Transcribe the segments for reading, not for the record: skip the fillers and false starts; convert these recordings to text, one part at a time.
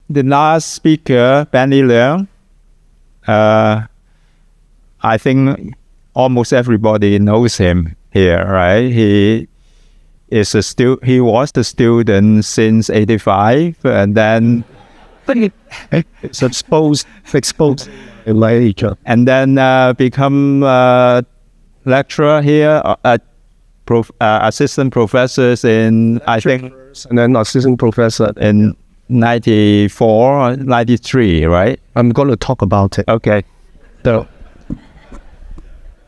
the last speaker, Benny LEONG, I think almost everybody knows him here, right? He was a student since '85, and then it's exposed in my age. And then become lecturer here at assistant professors in, I think, and then assistant professor in 94, 93, right? I'm going to talk about it. Okay. So,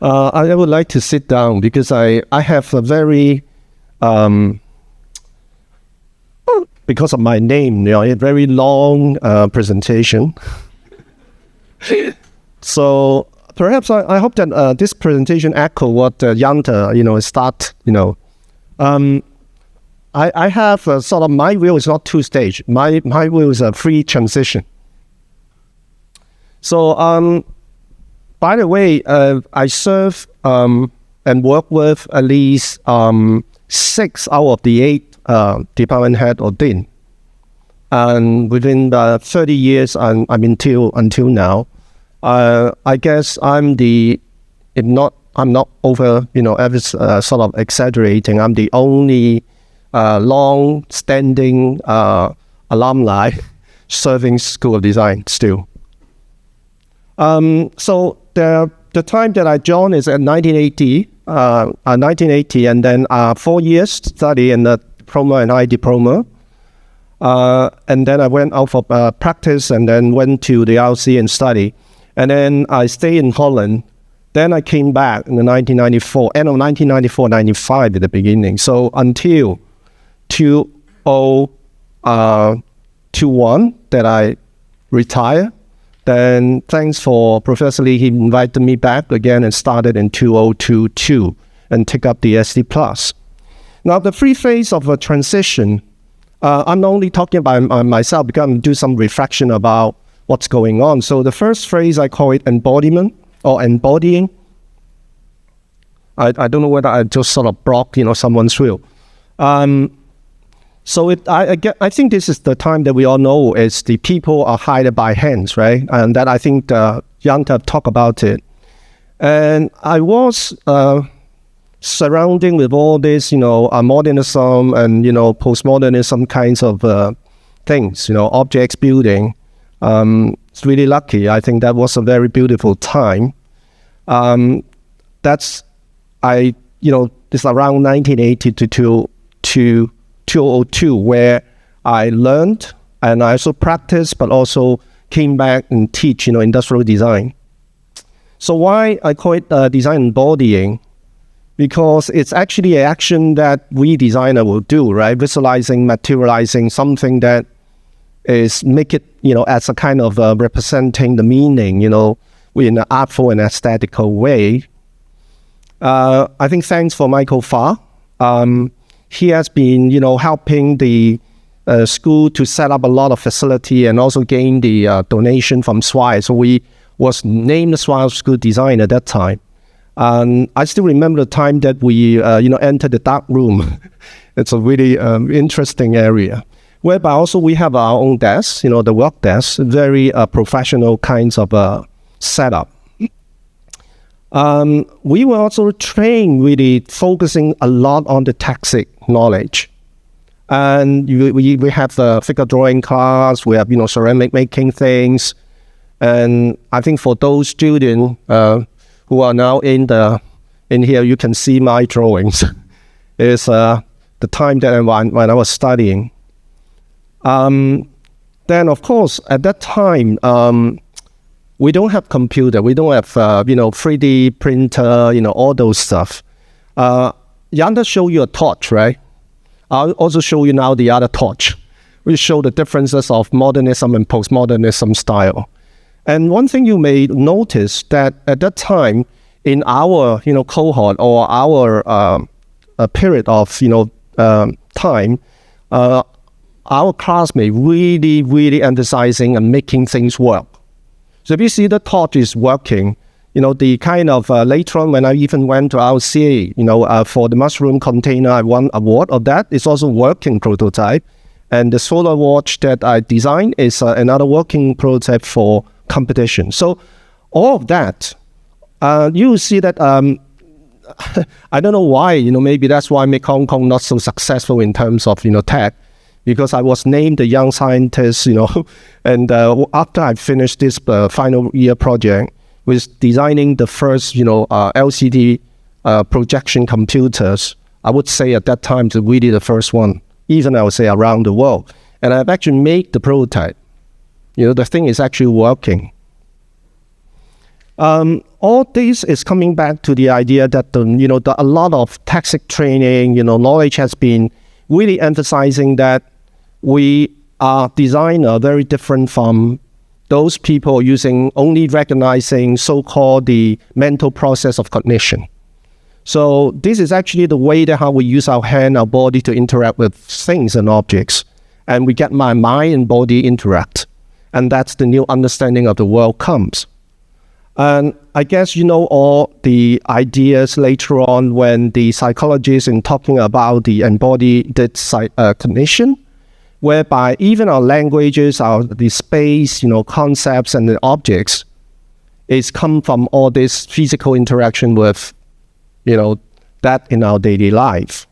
I would like to sit down because I have a very, because of my name, a very long presentation. So perhaps I hope that this presentation echo what Yanta, start, I have sort of, my will is not two-stage. My will is a free transition. So, by the way, I serve and work with at least 6 out of the 8 department head or dean. And within the 30 years, I'm until now, I guess I'm not over, ever sort of exaggerating. I'm the only long-standing alumni serving School of Design still. So the time that I joined is at 1980, and then 4 years study in the diploma and high diploma. And then I went out for practice and then went to the RC and study. And then I stayed in Holland. Then I came back in the 1994, end of 1994, 95 at the beginning. So until 2021 that I retired. Then thanks for Professor Lee, he invited me back again and started in 2022 and take up the SD+. Now the free phase of a transition, I'm not only talking about myself because I'm going to do some reflection about what's going on. So the first phrase, I call it embodiment or embodying. I don't know whether I just sort of blocked, someone's will. So I think this is the time that we all know is the people are hired by hands, right? And that I think Yanta talked about it. And I was surrounding with all this, modernism and, postmodernism kinds of things, objects building. It's really lucky. I think that was a very beautiful time. It's around 1980 to 2002 where I learned and I also practiced, but also came back and teach, industrial design. So why I call it design embodying? Because it's actually an action that we designer will do, right? Visualizing, materializing something that is make it, as a kind of representing the meaning, in an artful and aesthetical way. I think thanks for Michael Farr. He has been, helping the school to set up a lot of facility and also gain the donation from SWI. So we was named the SWI School Design at that time. I still remember the time that we, entered the dark room. It's a really interesting area. Whereby also we have our own desk, the work desk, very professional kinds of setup. We were also trained really focusing a lot on the textile knowledge. And we have the figure drawing class, we have, ceramic making things. And I think for those students who are now in here, you can see my drawings. It's the time that when I was studying. Then of course, at that time, we don't have computer, we don't have, 3D printer, all those stuff. Yanda show you a torch, right? I'll also show you now the other torch. We show the differences of modernism and postmodernism style. And one thing you may notice that at that time, in our, cohort or our period of, time, our classmates really emphasizing and making things work. So if you see the torch is working, the kind of, later on when I even went to RCA, for the mushroom container, I won award of that. It's also working prototype. And the solar watch that I designed is another working prototype for competition. So all of that, you will see that I don't know why, maybe that's why make Hong Kong not so successful in terms of, tech, because I was named the young scientist, and after I finished this final year project with designing the first, LCD projection computers, I would say at that time, it's really the first one, even I would say around the world. And I've actually made the prototype. The thing is actually working. All this is coming back to the idea that a lot of tacit training, knowledge has been really emphasizing that we are designer very different from those people using only recognizing so-called the mental process of cognition. So this is actually the way that how we use our hand, our body to interact with things and objects, and we get my mind and body interact, and that's the new understanding of the world comes. And I guess all the ideas later on when the psychologists in talking about the embodied cognition, whereby even our languages, the space, concepts and the objects is come from all this physical interaction with, that in our daily life.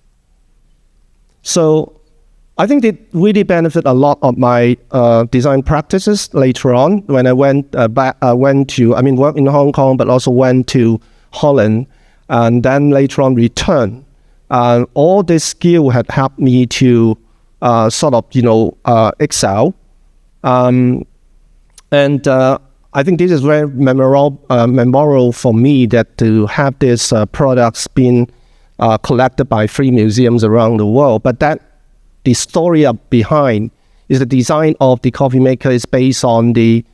So I think it really benefit a lot of my design practices later on when I went back. Worked in Hong Kong, but also went to Holland, and then later on returned. All this skill had helped me to excel. I think this is very memorable for me that to have these products being collected by 3 museums around the world, but that the story behind is the design of the coffee maker is based on the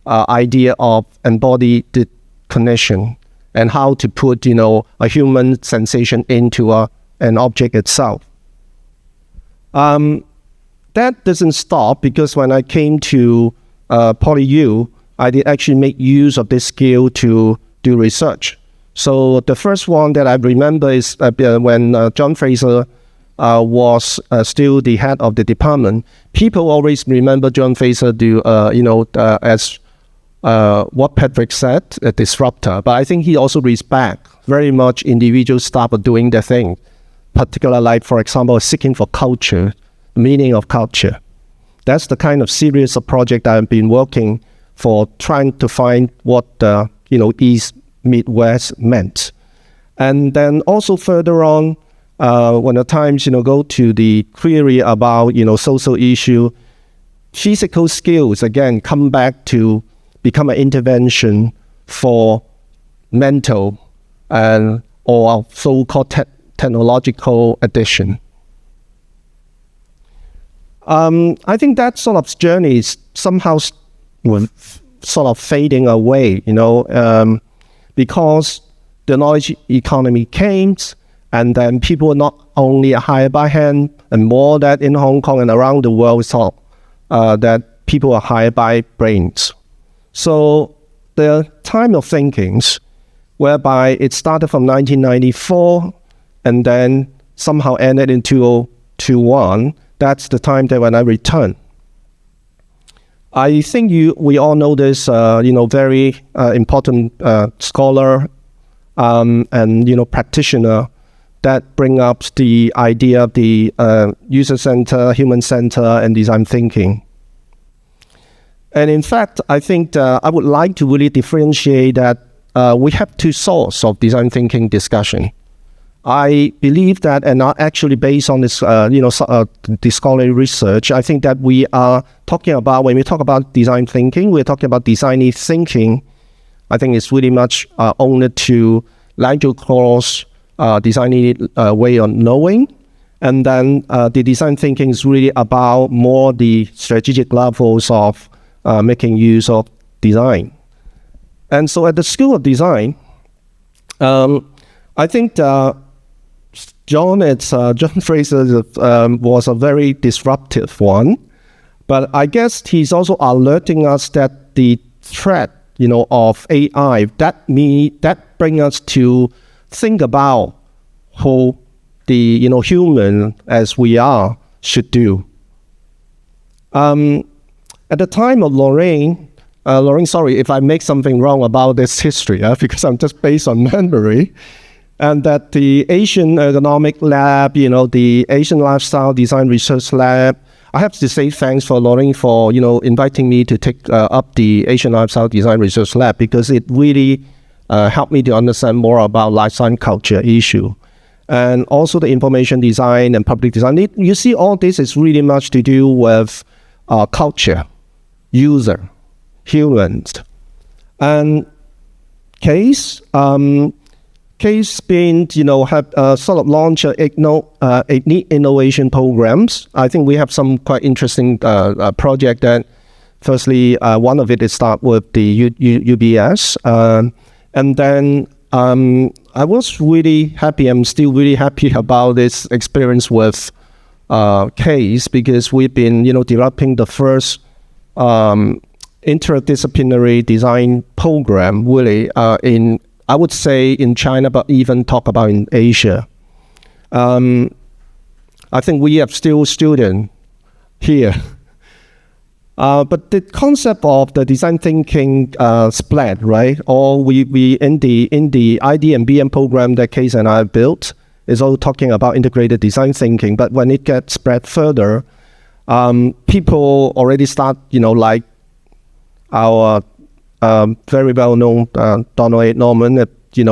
idea of embodied cognition and how to put, a human sensation into an object itself. That doesn't stop, because when I came to PolyU, I did actually make use of this skill to do research. So the first one that I remember is when John Fraser was still the head of the department. People always remember John Fraser as what Patrick said, a disruptor. But I think he also respect very much individual staff of doing their thing, particularly like, for example, seeking for culture, meaning of culture. That's the kind of series of project I've been working for, trying to find what East Midwest meant. And then also further on, when at times, go to the query about, social issue, physical skills, again, come back to become an intervention for mental or so-called technological addiction. I think that sort of journey is somehow sort of fading away, because the knowledge economy came, and then people not only hire by hand, and more that in Hong Kong and around the world, we saw that people are hired by brains. So the time of thinkings, whereby it started from 1994 and then somehow ended in 2021, that's the time that when I returned. I think we all know this, very important scholar and practitioner that bring up the idea of the user center, human center, and design thinking. And in fact, I think I would like to really differentiate that we have 2 sources of design thinking discussion. I believe that, and actually based on this, the scholarly research, I think that we are talking about, when we talk about design thinking, we're talking about designy thinking. I think it's really much owned to language course, designy way of knowing. And then the design thinking is really about more the strategic levels of making use of design. And so at the School of Design, I think John Fraser was a very disruptive one, but I guess he's also alerting us that the threat, of AI, that brings us to think about who the human as we are should do. At the time of Lorraine, sorry if I make something wrong about this history, because I'm just based on memory, and that the Asian Ergonomic Lab, the Asian Lifestyle Design Research Lab, I have to say thanks for Lorraine for, inviting me to take up the Asian Lifestyle Design Research Lab, because it really helped me to understand more about lifestyle culture issue. And also the information design and public design. You see, all this is really much to do with culture, user, humans. And Case been, have sort of launched innovation programs. I think we have some quite interesting project that, firstly, one of it is start with the UBS. And then I was really happy, I'm still really happy about this experience with Case, because we've been, developing the first interdisciplinary design program, really, I would say in China, but even talk about in Asia. I think we have still students here. But the concept of the design thinking spread, right? Or we in the ID and BM program that Case and I built is all talking about integrated design thinking. But when it gets spread further, people already start, like our very well-known Donald A. Norman,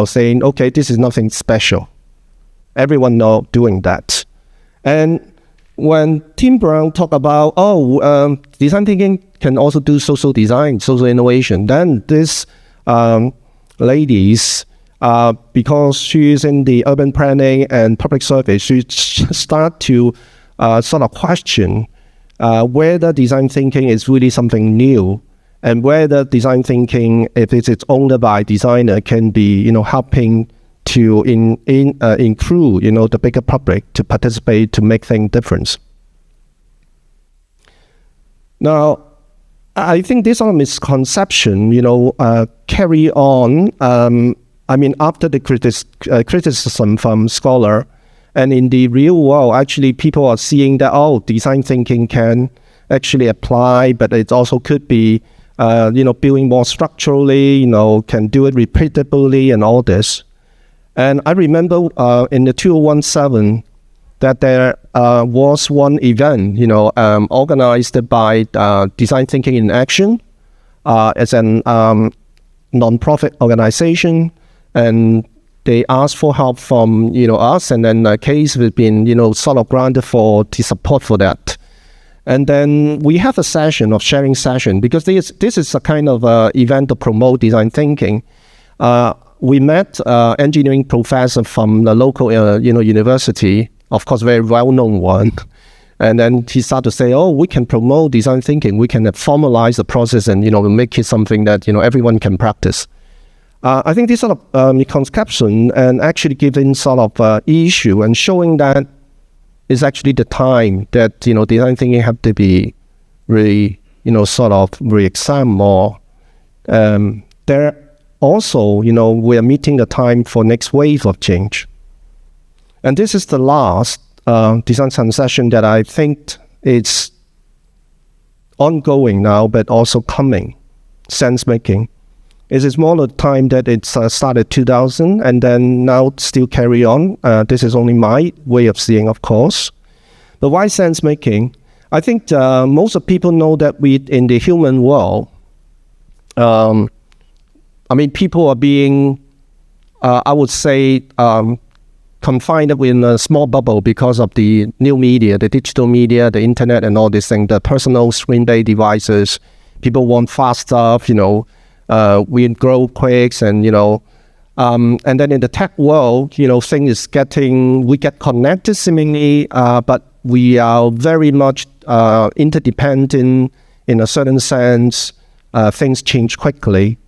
saying, okay, this is nothing special. Everyone know doing that. And when Tim Brown talk about, design thinking can also do social design, social innovation, then this ladies, because she is in the urban planning and public service, she start to sort of question whether design thinking is really something new, and whether design thinking, if it's owned by designer, can be, helping to include, the bigger public to participate, to make things different. Now, I think this sort of misconception, carry on. After the criticism from scholar, and in the real world, actually, people are seeing that design thinking can actually apply, but it also could be, building more structurally, can do it repeatably, and all this. And I remember in the 2017 that there was one event, organized by Design Thinking in Action as an non-profit organization, and they asked for help from us, and then Case has been sort of granted for the support for that. And then we have a session of sharing session, because this is a kind of event to promote design thinking. We met engineering professor from the local university, of course, very well-known one. And then he started to say, we can promote design thinking. We can formalize the process and, make it something that, everyone can practice. I think this sort of misconception and actually giving sort of issue and showing that is actually the time that, design thinking have to be really, sort of re-examined more. There also, we are meeting the time for next wave of change. And this is the last design session that I think it's ongoing now, but also coming, sense making. It is more the time that it started 2000 and then now still carry on. This is only my way of seeing, of course. But why sense making? I think most of people know that we in the human world, people are being, I would say, confined within a small bubble because of the new media, the digital media, the internet, and all these things, the personal screen-based devices. People want fast stuff, we grow quick, and and then in the tech world, things is we get connected seemingly, but we are very much interdependent in a certain sense. Things change quickly.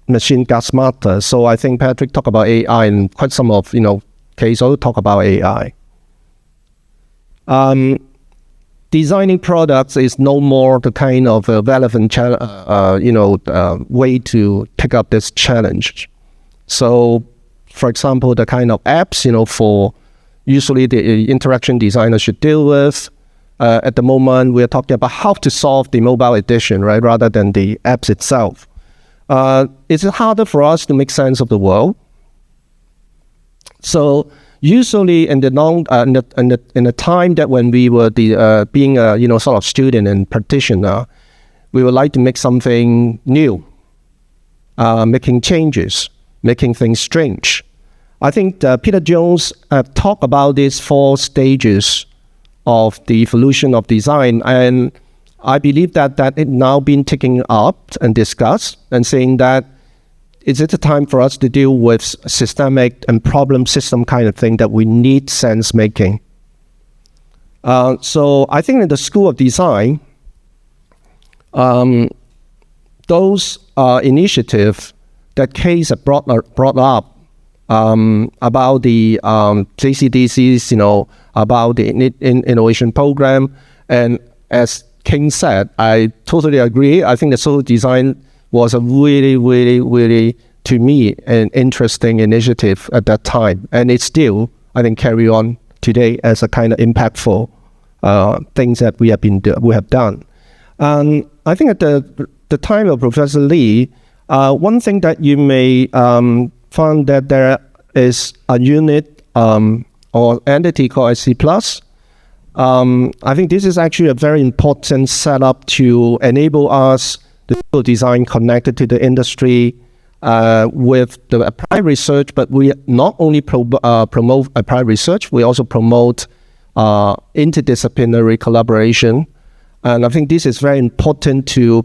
Machine got smarter. So I think Patrick talked about AI, and quite some of Case also talk about AI. Designing products is no more the kind of relevant way to take up this challenge. So, for example, the kind of apps for usually the interaction designer should deal with, at the moment, we're talking about how to solve the mobile edition, right, rather than the apps itself. It's harder for us to make sense of the world. So usually in the time that when we were being a sort of student and practitioner, we would like to make something new, making changes, making things strange. I think Peter Jones talked about these 4 stages of the evolution of design, and I believe that it now been taken up and discussed, and saying that is it a time for us to deal with systemic and problem system kind of thing that we need sense making. So I think in the School of Design, those initiatives that Case have brought up about the JCDCs, about the innovation program, and as King said, I totally agree. I think the social design was a really, really, really, to me, an interesting initiative at that time, and it's still, I think, carry on today as a kind of impactful things that we have done. And I think at the time of Professor Lee, one thing that you may find that there is a unit or entity called SC+. I think this is actually a very important setup to enable us the design connected to the industry with the applied research, but we not only promote applied research, we also promote interdisciplinary collaboration. And I think this is very important to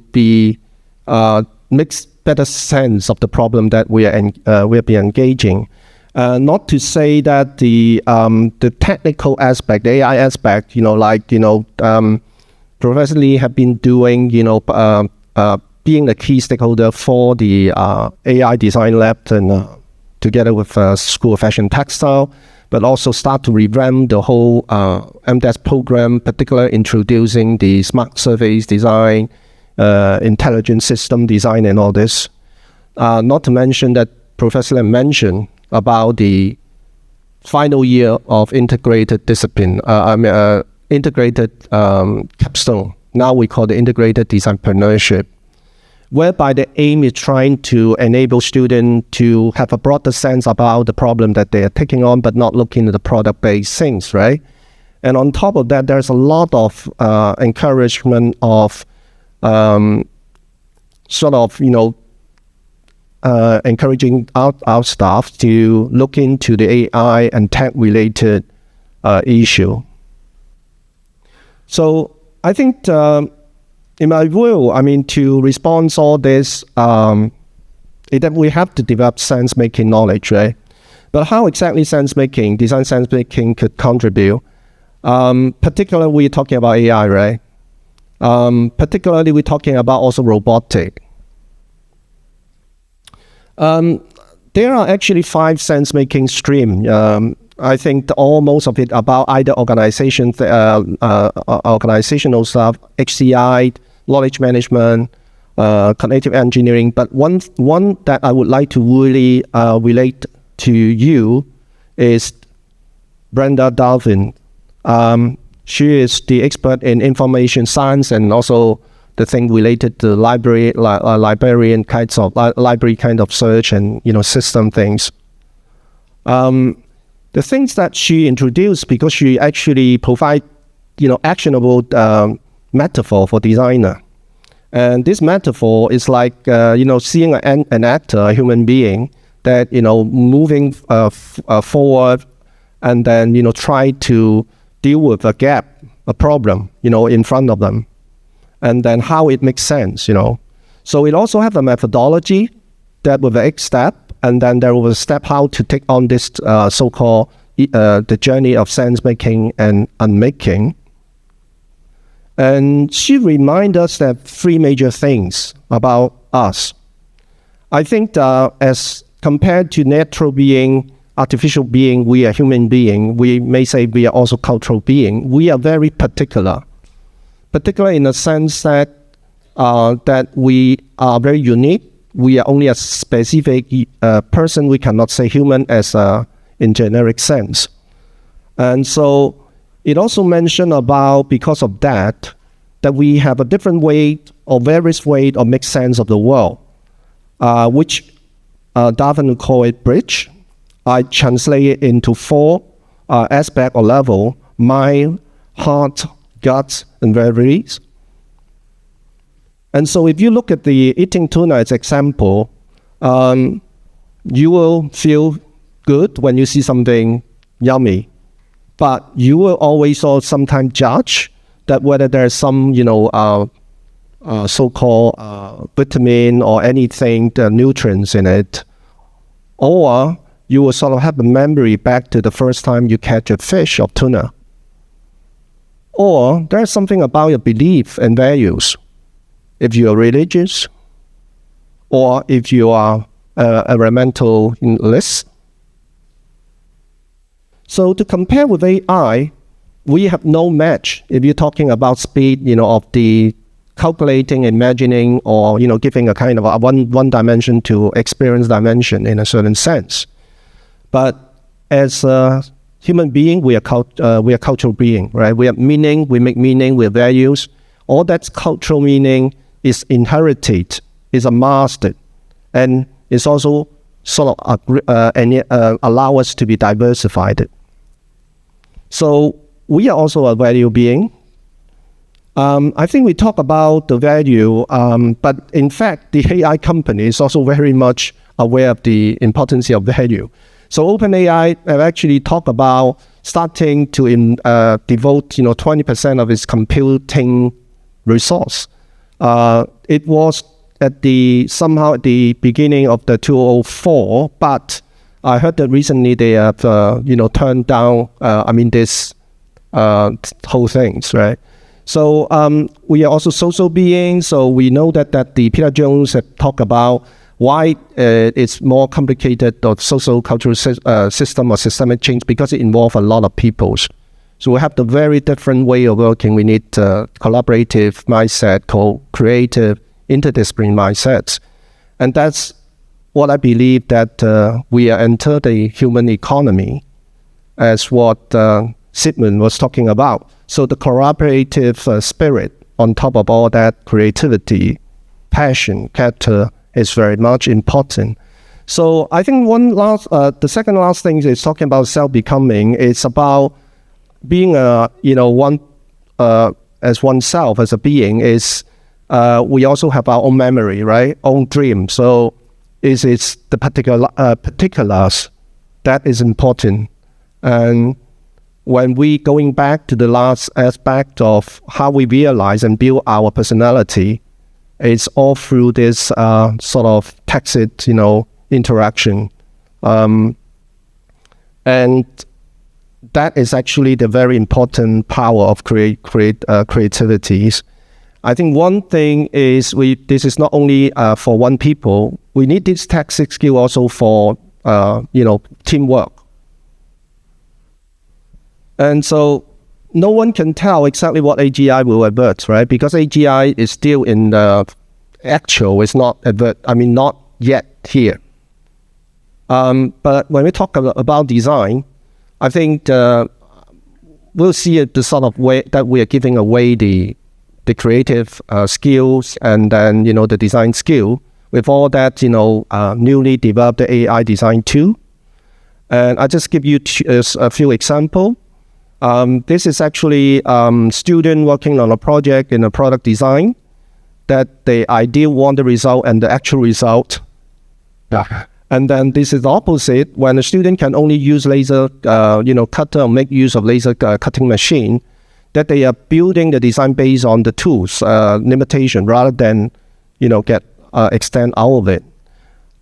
makes better sense of the problem that we are engaging. Not to say that the technical aspect, the AI aspect, Professor Lee have been doing, being a key stakeholder for the AI design lab, and together with School of Fashion Textile, but also start to revamp the whole MDES program, particularly introducing the smart surface design, intelligent system design, and all this. Not to mention that Professor Lee mentioned about the final year of integrated discipline, integrated capstone. Now we call it integrated designpreneurship, whereby the aim is trying to enable students to have a broader sense about the problem that they are taking on, but not looking at the product-based things, right? And on top of that, there's a lot of encouragement of encouraging our staff to look into the AI and tech-related issue. So I think, in my view, to respond to all this, that we have to develop sense-making knowledge, right? But how exactly sense-making, design sense-making could contribute? Particularly, we're talking about AI, right? Particularly, we're talking about also robotic. There are actually 5 sense-making streams. I think most of it about either organizational stuff, HCI, knowledge management, cognitive engineering. But one that I would like to really relate to you is Brenda Darwin. She is the expert in information science and also the thing related to librarian kinds of library kind of search and system things. The things that she introduced, because she actually provide actionable metaphor for designer, and this metaphor is like seeing an actor, a human being that moving forward, and then try to deal with a gap, a problem in front of them, and then how it makes sense. So it also have a methodology that with the X step. And then there was a step how to take on this so-called the journey of sense-making and unmaking. And she reminds us that 3 major things about us. I think as compared to natural being, artificial being, we are human being. We may say we are also cultural being. We are very particular in the sense that that we are very unique. We are only a specific person. We cannot say human as in generic sense. And so It also mentioned about, because of that we have a different way or various way of make sense of the world, which Darwin would call it bridge. I translate it into 4 aspect or level: mind, heart, guts, and memories. And so if you look at the eating tuna as example, you will feel good when you see something yummy, but you will always or sometimes judge that whether there's some, so-called vitamin or anything, the nutrients in it, or you will sort of have a memory back to the first time you catch a fish or tuna. Or there's something about your belief and values. If you are religious, or if you are a environmentalist. So to compare with AI, we have no match if you're talking about speed, of the calculating, imagining, or, giving a kind of a one dimension to experience dimension in a certain sense. But as a human being, we are cultural being, right? We have meaning, we make meaning, we have values. All that cultural meaning is inherited, is mastered, and is also sort of allow us to be diversified. So we are also a value being. I think we talk about the value, but in fact, the AI company is also very much aware of the importance of value. So OpenAI have actually talked about starting to devote 20% of its computing resource. It was somehow at the beginning of the 2004, but I heard that recently they have turned down this whole things, right? So we are also social beings, so we know that the Peter Jones have talked about why it's more complicated, the social cultural system or systemic change, because it involves a lot of peoples. So we have the very different way of working. We need collaborative mindset, creative, interdisciplinary mindsets. And that's what I believe that we are enter the human economy, as what Sigmund was talking about. So the collaborative spirit on top of all that, creativity, passion, character, is very much important. So I think the second last thing is talking about self-becoming. It's about being as oneself as a being. Is we also have our own memory, right? Own dream. So it's the particulars that is important. And when we going back to the last aspect of how we realize and build our personality, it's all through this sort of tacit, interaction. And that is actually the very important power of creativities. I think one thing is this is not only for one people. We need this tacit skill also for teamwork. And so no one can tell exactly what AGI will avert, right? Because AGI is still in the actual, it's not not yet here. But when we talk about design, I think we'll see the sort of way that we are giving away the creative skills, and then the design skill with all that newly developed AI design tool. And I just give you a few examples. This is actually student working on a project in a product design, that the idea want the result and the actual result. Yeah. And then this is the opposite, when a student can only use laser, cutter, or make use of laser cutting machine, that they are building the design based on the tools limitation rather than, extend out of it.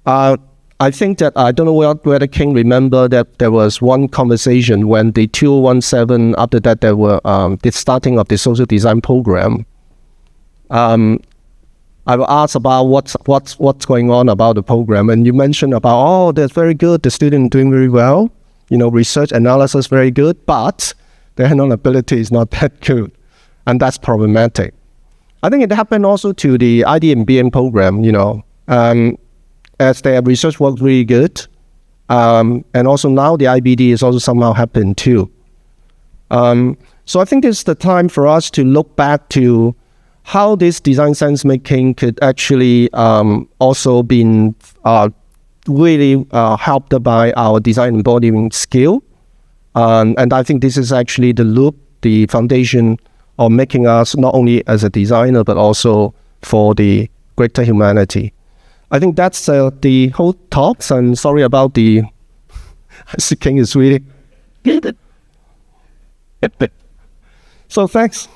I think that, I don't know whether King remember that there was one conversation when the 2017, after that there were the starting of the social design program. I will ask about what's going on about the program, and you mentioned about, that's very good, the student doing very well, research analysis very good, but their hands-on ability is not that good, and that's problematic. I think it happened also to the ID and BM program, as their research worked really good, and also now the IBD is also somehow happened too. So I think it's the time for us to look back to how this design sense making could actually also been really helped by our design embodying skill. And I think this is actually the loop, the foundation of making us not only as a designer, but also for the greater humanity. I think that's the whole talks, and sorry about the King is really so thanks.